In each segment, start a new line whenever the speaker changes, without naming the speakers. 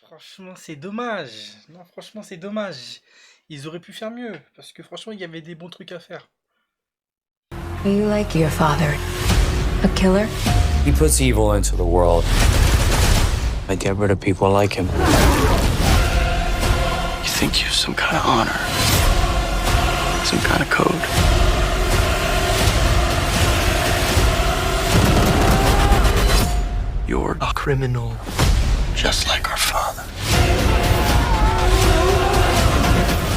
Franchement, c'est dommage. Non, franchement, c'est dommage. Ils auraient pu faire mieux, parce que franchement, il y avait des bons trucs à faire.
Are you like your father? A killer?
He puts evil into the world. I get rid of people like him. You think you have some kind of honor, some kind of code. You're a criminal, just like our father.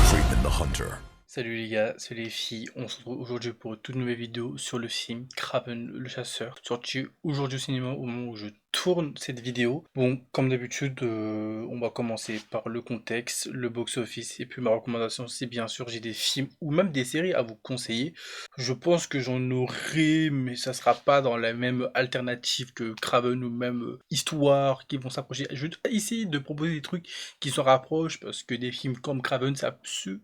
Freeman the Hunter.
Salut les gars, salut les filles, on se retrouve aujourd'hui pour une toute nouvelle vidéo sur le film Kraven le chasseur, sorti aujourd'hui au cinéma au moment où je tourne cette vidéo. Bon, comme d'habitude, on va commencer par le contexte, le box-office, et puis ma recommandation, c'est bien sûr, j'ai des films ou même des séries à vous conseiller. Je pense que j'en aurai, mais ça sera pas dans la même alternative que Kraven ou même Histoire qui vont s'approcher. Je vais essayer de proposer des trucs qui se rapprochent parce que des films comme Kraven, c'est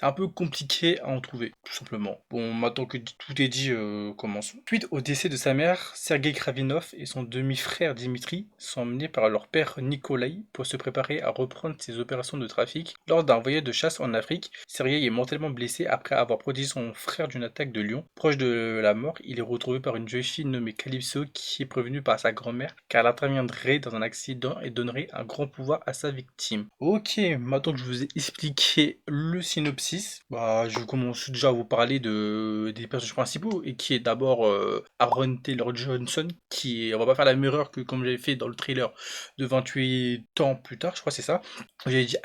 un peu compliqué à en trouver, tout simplement. Bon, maintenant que tout est dit, commençons. Suite au décès de sa mère, Sergei Kravinov et son demi-frère Dimitri sont emmenés par leur père Nikolai pour se préparer à reprendre ses opérations de trafic. Lors d'un voyage de chasse en Afrique, Sergei est mortellement blessé après avoir protégé son frère d'une attaque de lion. Proche de la mort, il est retrouvé par une jeune fille nommée Calypso qui est prévenue par sa grand-mère car elle interviendrait dans un accident et donnerait un grand pouvoir à sa victime. Ok, maintenant que je vous ai expliqué le synopsis, je commence déjà à vous parler des personnages principaux et qui est d'abord Aaron Taylor Johnson on va pas faire la même erreur que comme j'avais fait dans le trailer de 28 ans plus tard, je crois que c'est ça. J'avais dit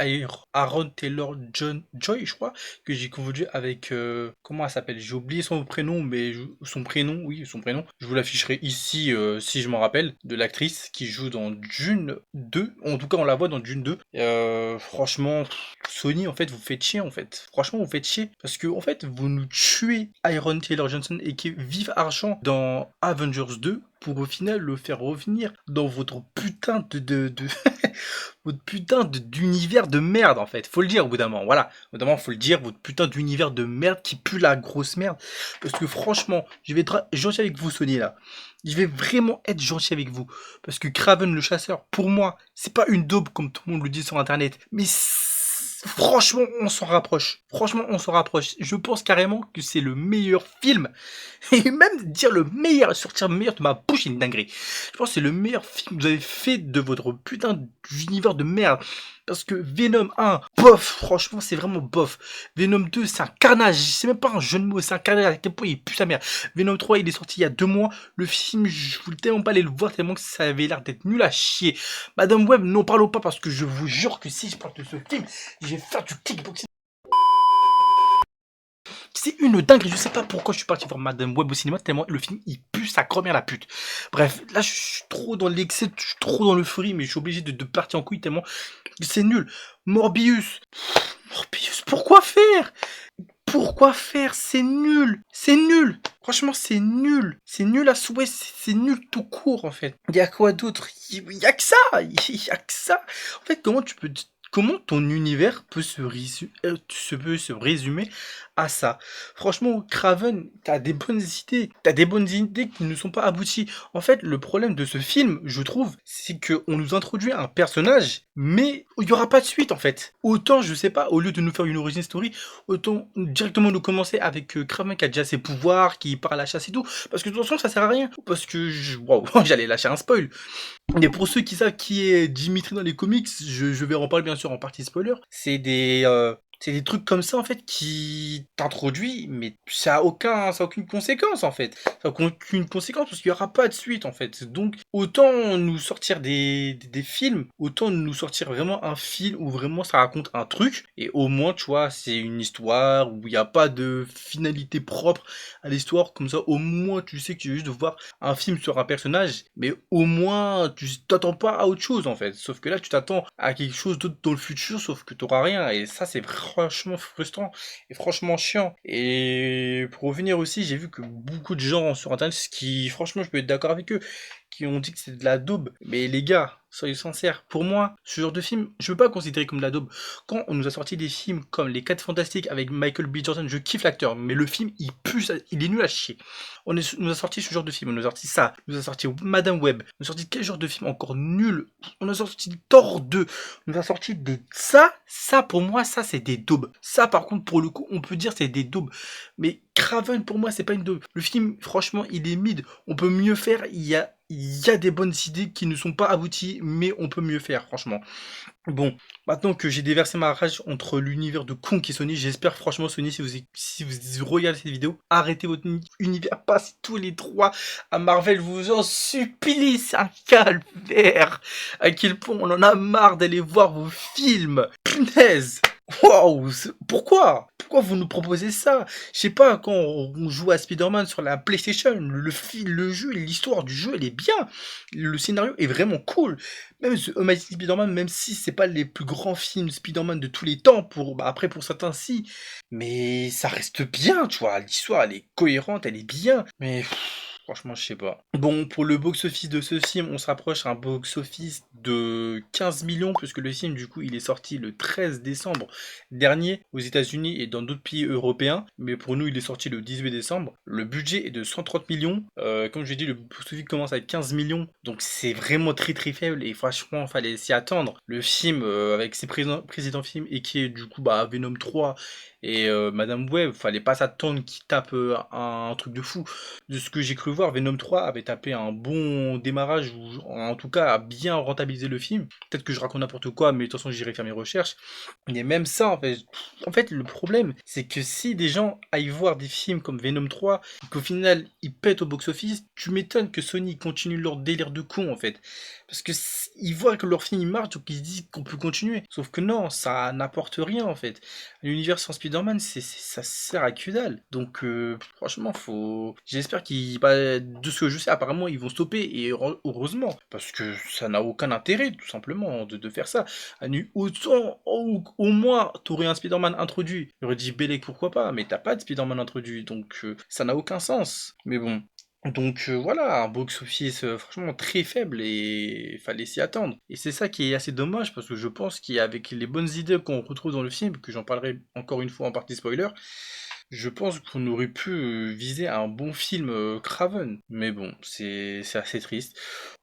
Aaron Taylor Joy, je crois, que j'ai confondu avec comment elle s'appelle, j'ai oublié son prénom, mais son prénom, oui, son prénom. Je vous l'afficherai ici si je m'en rappelle, de l'actrice qui joue dans Dune 2. En tout cas, on la voit dans Dune 2. Franchement, Sony, en fait, vous faites chier, en fait. Franchement, vous faites chier. Parce que, en fait, vous nous tuez Aaron Taylor Johnson et qui vive argent dans Avengers 2 pour au final le faire revenir dans votre putain votre putain d'univers de merde, en fait. Faut le dire au bout d'un moment, voilà. Au bout d'un moment, faut le dire, votre putain d'univers de merde qui pue la grosse merde. Parce que franchement, je vais être gentil avec vous, Sony, là. Je vais vraiment être gentil avec vous. Parce que Kraven le chasseur, pour moi, c'est pas une daube comme tout le monde le dit sur internet. Mais franchement, on s'en rapproche. Franchement, on s'en rapproche. Je pense carrément que c'est le meilleur film. Et même dire le meilleur, sortir le meilleur de ma bouche, c'est une dinguerie. Je pense que c'est le meilleur film que vous avez fait de votre putain d'univers de merde. Parce que Venom 1, bof, franchement, c'est vraiment bof. Venom 2, c'est un carnage. C'est même pas un jeu de mots, c'est un carnage à quel point il pue sa mère. Venom 3, il est sorti il y a 2 mois. Le film, je voulais tellement pas aller le voir, tellement que ça avait l'air d'être nul à chier. Madame Web, n'en parlons pas parce que je vous jure que si je parle de ce film, je vais faire du kickboxing. C'est une dinguerie, je sais pas pourquoi je suis parti voir Madame Web au cinéma, tellement le film il pue sa grand-mère la pute. Bref, là je suis trop dans l'excès, je suis trop dans l'euphorie, mais je suis obligé de partir en couille tellement c'est nul. Morbius, pourquoi faire? Pourquoi faire? C'est nul, c'est nul. Franchement, c'est nul. C'est nul à souhait, c'est nul tout court en fait. Il y a quoi d'autre? Il y a que ça, il y a que ça. En fait, comment ton univers peut se résumer à ça? Franchement, Craven, t'as des bonnes idées qui ne sont pas abouties. En fait, le problème de ce film, je trouve, c'est qu'on nous introduit un personnage, mais il n'y aura pas de suite en fait. Autant, je sais pas, au lieu de nous faire une origin story, autant directement nous commencer avec Kraven qui a déjà ses pouvoirs, qui part à la chasse et tout, parce que de toute façon, ça sert à rien. Parce que, waouh, j'allais lâcher un spoil. Et pour ceux qui savent qui est Dimitri dans les comics, je vais en parler bien sûr en partie spoiler. C'est des trucs comme ça en fait qui t'introduit, mais ça a aucune conséquence en fait. Ça a aucune conséquence parce qu'il n'y aura pas de suite en fait. Donc autant nous sortir des films, autant nous sortir vraiment un film où vraiment ça raconte un truc et au moins tu vois c'est une histoire où il n'y a pas de finalité propre à l'histoire. Comme ça au moins tu sais que tu veux juste voir un film sur un personnage, mais au moins tu t'attends pas à autre chose en fait. Sauf que là tu t'attends à quelque chose d'autre dans le futur, sauf que tu n'auras rien et ça c'est franchement frustrant et franchement chiant. Et pour revenir aussi, j'ai vu que beaucoup de gens sur internet, ce qui franchement je peux être d'accord avec eux, qui ont dit que c'est de la daube. Mais les gars, soyez sincères, pour moi, ce genre de film, je ne peux pas le considérer comme de la daube. Quand on nous a sorti des films comme Les 4 Fantastiques avec Michael B. Jordan, je kiffe l'acteur, mais le film, il pue, il est nul à chier. Nous a sorti ce genre de film, on nous a sorti ça, on nous a sorti Madame Web, on nous a sorti quel genre de film encore nul. On nous a sorti Thor 2, on nous a sorti des... Ça pour moi, ça c'est des daubes. Ça par contre, pour le coup, on peut dire c'est des daubes. Mais Craven, pour moi, c'est pas une daube. Le film, franchement, il est mid. On peut mieux faire, il y a des bonnes idées qui ne sont pas abouties, mais on peut mieux faire, franchement. Bon, maintenant que j'ai déversé ma rage entre l'univers de Kong et Sony, j'espère franchement Sony, si vous regardez cette vidéo, arrêtez votre univers, passez tous les 3 à Marvel, je vous en supplie, c'est un calvaire. À quel point on en a marre d'aller voir vos films. Punaise. Waouh, pourquoi vous nous proposez ça? Je sais pas, quand on joue à Spider-Man sur la PlayStation, le jeu, l'histoire du jeu, elle est bien. Le scénario est vraiment cool. Même ce Amazing Spider-Man, même si c'est pas les plus grands films Spider-Man de tous les temps, après pour certains si, mais ça reste bien, tu vois. L'histoire, elle est cohérente, elle est bien. Mais... franchement, je sais pas. Bon, pour le box-office de ce film, on se rapproche à un box-office de 15 millions, puisque le film, du coup, il est sorti le 13 décembre dernier aux États-Unis et dans d'autres pays européens. Mais pour nous, il est sorti le 18 décembre. Le budget est de 130 millions. Comme je l'ai dit, le box-office commence à 15 millions. Donc, c'est vraiment très très faible et franchement, il fallait s'y attendre. Le film, avec ses précédents films et qui est du coup Venom 3 et Madame Web, fallait pas s'attendre qu'il tape un truc de fou. De ce que j'ai cru voir, Venom 3 avait tapé un bon démarrage, ou en tout cas a bien rentabilisé le film. Peut-être que je raconte n'importe quoi, mais de toute façon j'irai faire mes recherches. Et même ça, en fait le problème, c'est que si des gens aillent voir des films comme Venom 3, et qu'au final ils pètent au box-office, tu m'étonnes que Sony continue leur délire de con en fait. Parce que ils voient que leur film il marche, donc ils se disent qu'on peut continuer. Sauf que non, ça n'apporte rien en fait. L'univers sans Spider-Man, ça sert à que dalle. Donc franchement, j'espère de ce que je sais, apparemment ils vont stopper, et heureusement, parce que ça n'a aucun intérêt tout simplement de faire ça. Autant, au moins, t'aurais un Spider-Man introduit. J'aurais dit Belek, pourquoi pas, mais t'as pas de Spider-Man introduit, donc ça n'a aucun sens. Mais bon. Donc voilà, un box-office franchement très faible et il fallait s'y attendre. Et c'est ça qui est assez dommage parce que je pense qu'avec les bonnes idées qu'on retrouve dans le film, que j'en parlerai encore une fois en partie spoiler, je pense qu'on aurait pu viser un bon film Craven. Mais bon, c'est assez triste.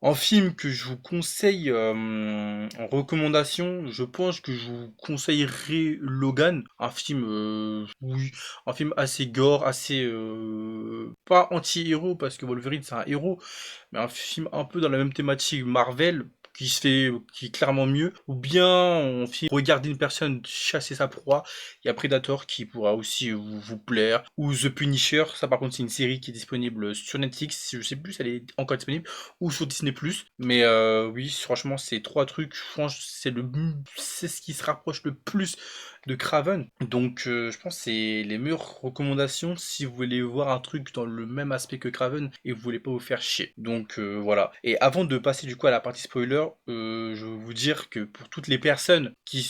Un film que je vous conseille en recommandation, je pense que je vous conseillerais Logan. Un film, un film assez gore, assez... pas anti-héros, parce que Wolverine c'est un héros, mais un film un peu dans la même thématique Marvel, qui est clairement mieux, ou bien on fait regarder une personne chasser sa proie. Il y a Predator qui pourra aussi vous plaire, ou The Punisher, ça par contre c'est une série qui est disponible sur Netflix, je sais plus si elle est encore disponible, ou sur Disney+. Mais oui, franchement ces 3 trucs, c'est ce qui se rapproche le plus de Craven. Donc je pense que c'est les meilleures recommandations si vous voulez voir un truc dans le même aspect que Craven et vous voulez pas vous faire chier. Donc voilà. Et avant de passer du coup à la partie spoiler, je veux vous dire que pour toutes les personnes qui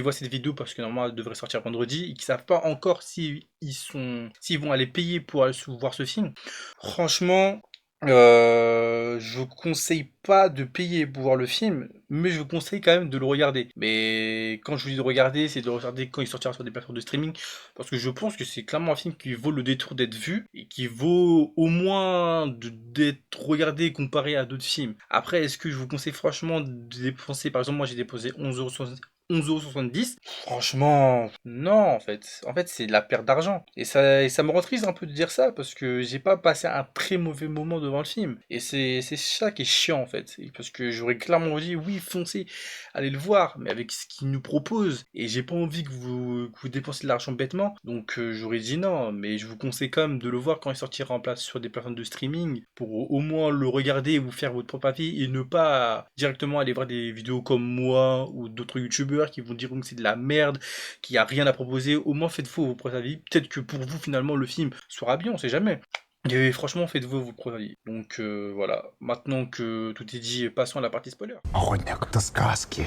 voient cette vidéo, parce que normalement elle devrait sortir vendredi, et qui savent pas encore s'ils vont aller payer pour aller voir ce film, franchement, je vous conseille pas de payer pour voir le film, mais je vous conseille quand même de le regarder. Mais quand je vous dis de regarder, c'est de le regarder quand il sortira sur des plateformes de streaming, parce que je pense que c'est clairement un film qui vaut le détour d'être vu, et qui vaut au moins d'être regardé comparé à d'autres films. Après, est-ce que je vous conseille franchement de dépenser, par exemple moi j'ai déposé 11,70€. Franchement, non, en fait, c'est de la perte d'argent. Et ça me rend triste un peu de dire ça, parce que j'ai pas passé un très mauvais moment devant le film. Et c'est ça qui est chiant, en fait. Parce que j'aurais clairement dit, oui, foncez, allez le voir, mais avec ce qu'il nous propose. Et j'ai pas envie que vous dépensiez de l'argent bêtement. Donc j'aurais dit non, mais je vous conseille quand même de le voir quand il sortira en place sur des plateformes de streaming, pour au moins le regarder et vous faire votre propre avis, et ne pas directement aller voir des vidéos comme moi, ou d'autres youtubeurs qui vont dire que c'est de la merde, qu'il n'y a rien à proposer. Au moins faites-vous vos propres avis. Peut-être que pour vous finalement le film sera bien, on sait jamais. Et franchement faites-vous vos propres avis. Donc voilà, maintenant que tout est dit, passons à la partie spoiler.
Охотник до сказки.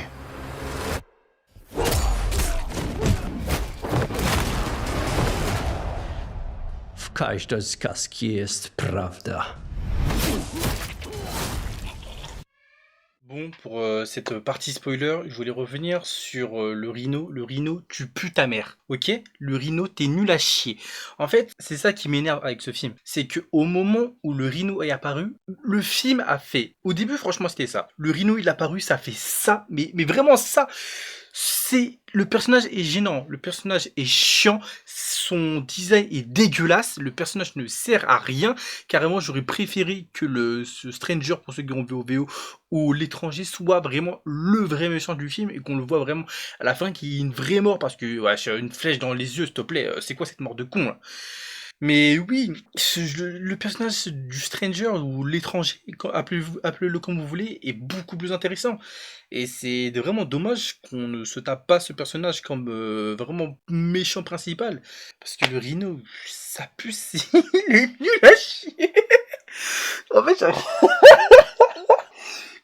W każdej сказке jest prawda.
Bon, pour cette partie spoiler, je voulais revenir sur le Rhino. Le Rhino, tu pues ta mère, ok? Le Rhino, t'es nul à chier. En fait, c'est ça qui m'énerve avec ce film. C'est que au moment où le Rhino est apparu, le film a fait. Au début, franchement, c'était ça. Le Rhino, il est apparu, ça fait ça, mais vraiment ça. C'est le personnage est gênant, le personnage est chiant, son design est dégueulasse, le personnage ne sert à rien. Carrément, j'aurais préféré que ce Stranger, pour ceux qui ont vu au VO, ou l'étranger soit vraiment le vrai méchant du film et qu'on le voit vraiment à la fin qu'il y ait une vraie mort parce que ouais, j'ai une flèche dans les yeux, s'il te plaît, c'est quoi cette mort de con là? Mais oui, le personnage du Stranger ou l'étranger, appelez-le comme vous voulez, est beaucoup plus intéressant. Et c'est vraiment dommage qu'on ne se tape pas ce personnage comme vraiment méchant principal. Parce que le Rhino, ça pue, il est nul à chier. En fait,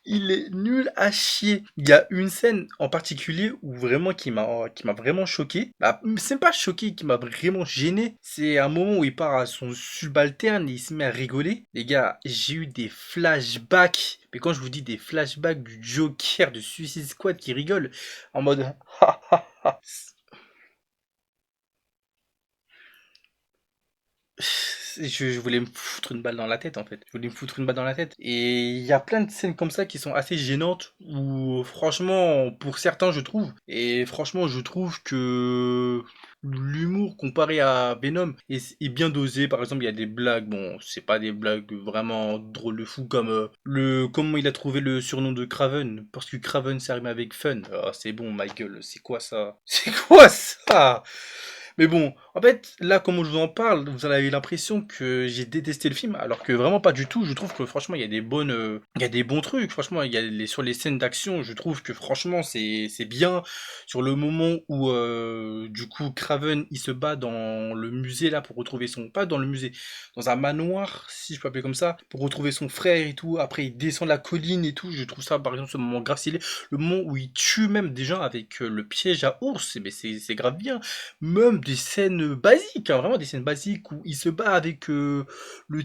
il est nul à chier. Il y a une scène en particulier où vraiment qui m'a vraiment choqué. Bah, c'est pas choqué, qui m'a vraiment gêné. C'est un moment où il part à son subalterne et il se met à rigoler. Les gars, j'ai eu des flashbacks. Mais quand je vous dis des flashbacks du Joker de Suicide Squad qui rigole en mode je voulais me foutre une balle dans la tête en fait. Je voulais me foutre une balle dans la tête. Et il y a plein de scènes comme ça qui sont assez gênantes où franchement, pour certains je trouve, et franchement je trouve que l'humour comparé à Venom est bien dosé. Par exemple, il y a des blagues, bon, c'est pas des blagues vraiment drôles de fou comme comment il a trouvé le surnom de Craven. Parce que Craven ça rime avec fun. Ah, c'est bon, ma gueule, c'est quoi ça? C'est quoi ça? Mais bon, en fait, là, comme je vous en parle, vous avez l'impression que j'ai détesté le film, alors que vraiment pas du tout. Je trouve que franchement, il y a des bons trucs. Franchement, sur les scènes d'action, je trouve que franchement, c'est bien. Sur le moment où, du coup, Craven, il se bat dans le musée là pour retrouver pas dans le musée, dans un manoir, si je peux appeler comme ça, pour retrouver son frère et tout. Après, il descend la colline et tout. Je trouve ça, par exemple, ce moment grave stylé. Le moment où il tue même des gens avec le piège à ours, mais c'est grave bien. Même des scènes basiques, hein, vraiment des scènes basiques où il se bat avec le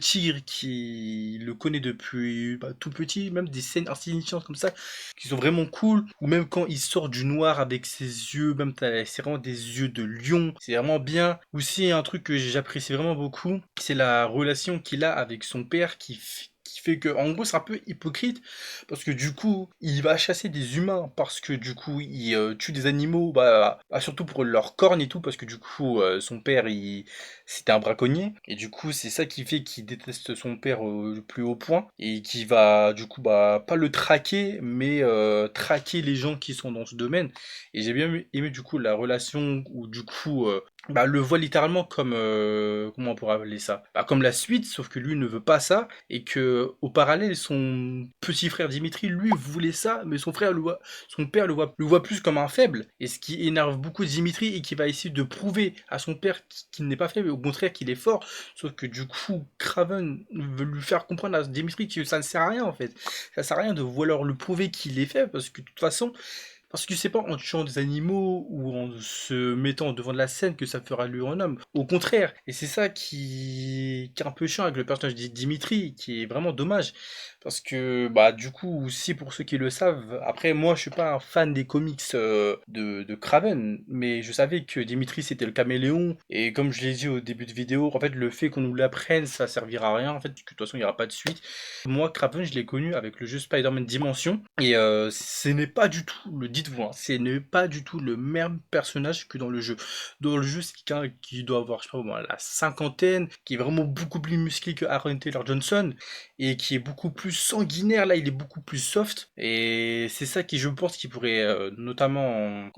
tigre qui le connaît depuis tout petit, même des scènes insignifiantes comme ça qui sont vraiment cool, ou même quand il sort du noir avec ses yeux, même c'est vraiment des yeux de lion, c'est vraiment bien. Aussi un truc que j'apprécie vraiment beaucoup, c'est la relation qu'il a avec son père qui fait que, en gros, c'est un peu hypocrite parce que du coup, il va chasser des humains parce que du coup, il tue des animaux, surtout pour leurs cornes et tout, parce que du coup, son père, c'était un braconnier et du coup, c'est ça qui fait qu'il déteste son père au plus haut point et qui va du coup, pas le traquer, mais traquer les gens qui sont dans ce domaine. Et j'ai bien aimé du coup la relation où du coup, le voit littéralement comme comment on pourrait appeler ça? Comme la suite, sauf que lui ne veut pas ça et que au parallèle son petit frère Dimitri lui voulait ça, mais son père le voit plus comme un faible. Et ce qui énerve beaucoup Dimitri et qui va essayer de prouver à son père qu'il n'est pas faible, au contraire qu'il est fort. Sauf que du coup Craven veut lui faire comprendre à Dimitri que ça ne sert à rien en fait. Ça sert à rien de vouloir le prouver qu'il est faible parce que de toute façon parce que c'est pas en tuant des animaux ou en se mettant devant de la scène que ça fera lui un homme. Au contraire. Et c'est ça qui est un peu chiant avec le personnage de Dimitri, qui est vraiment dommage. Parce que, du coup, aussi pour ceux qui le savent, après, moi, je suis pas un fan des comics de Kraven, mais je savais que Dimitri, c'était le caméléon. Et comme je l'ai dit au début de vidéo, en fait, le fait qu'on nous l'apprenne, ça servira à rien. En fait, que de toute façon, il n'y aura pas de suite. Moi, Kraven, je l'ai connu avec le jeu Spider-Man Dimension. Et ce n'est pas du tout, le dites-vous, hein, ce n'est pas du tout le même personnage que dans le jeu. Dans le jeu, c'est quelqu'un qui doit avoir, je sais pas moi, la cinquantaine, qui est vraiment beaucoup plus musclé que Aaron Taylor Johnson, et qui est beaucoup plus sanguinaire. Là, il est beaucoup plus soft. Et c'est ça qui, je pense, qui pourrait notamment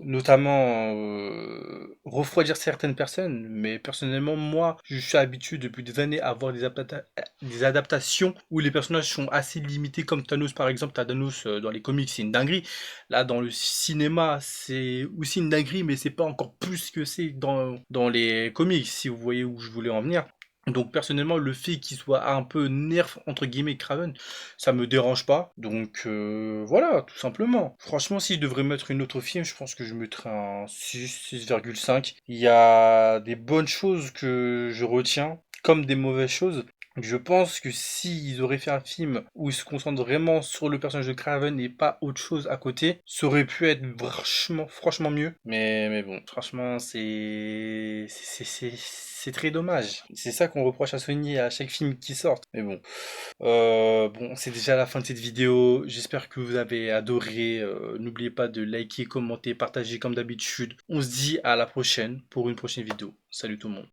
refroidir certaines personnes. Mais personnellement, moi, je suis habitué depuis des années à voir des adaptations où les personnages sont assez limités, comme Thanos par exemple. Thanos dans les comics, c'est une dinguerie. Là, dans le cinéma, c'est aussi une dinguerie, mais c'est pas encore plus que c'est dans les comics, si vous voyez où je voulais en venir. Donc personnellement, le fait qu'il soit un peu nerf entre guillemets Kraven, ça me dérange pas. Donc voilà, tout simplement. Franchement, si je devrais mettre une autre film, je pense que je mettrais un 6, 6,5. Il y a des bonnes choses que je retiens, comme des mauvaises choses. Je pense que s'ils auraient fait un film où ils se concentrent vraiment sur le personnage de Kraven et pas autre chose à côté, ça aurait pu être franchement mieux. Mais bon, franchement, c'est très dommage. C'est ça qu'on reproche à Sony à chaque film qui sort. Mais bon, bon, c'est déjà la fin de cette vidéo. J'espère que vous avez adoré. N'oubliez pas de liker, commenter, partager comme d'habitude. On se dit à la prochaine pour une prochaine vidéo. Salut tout le monde.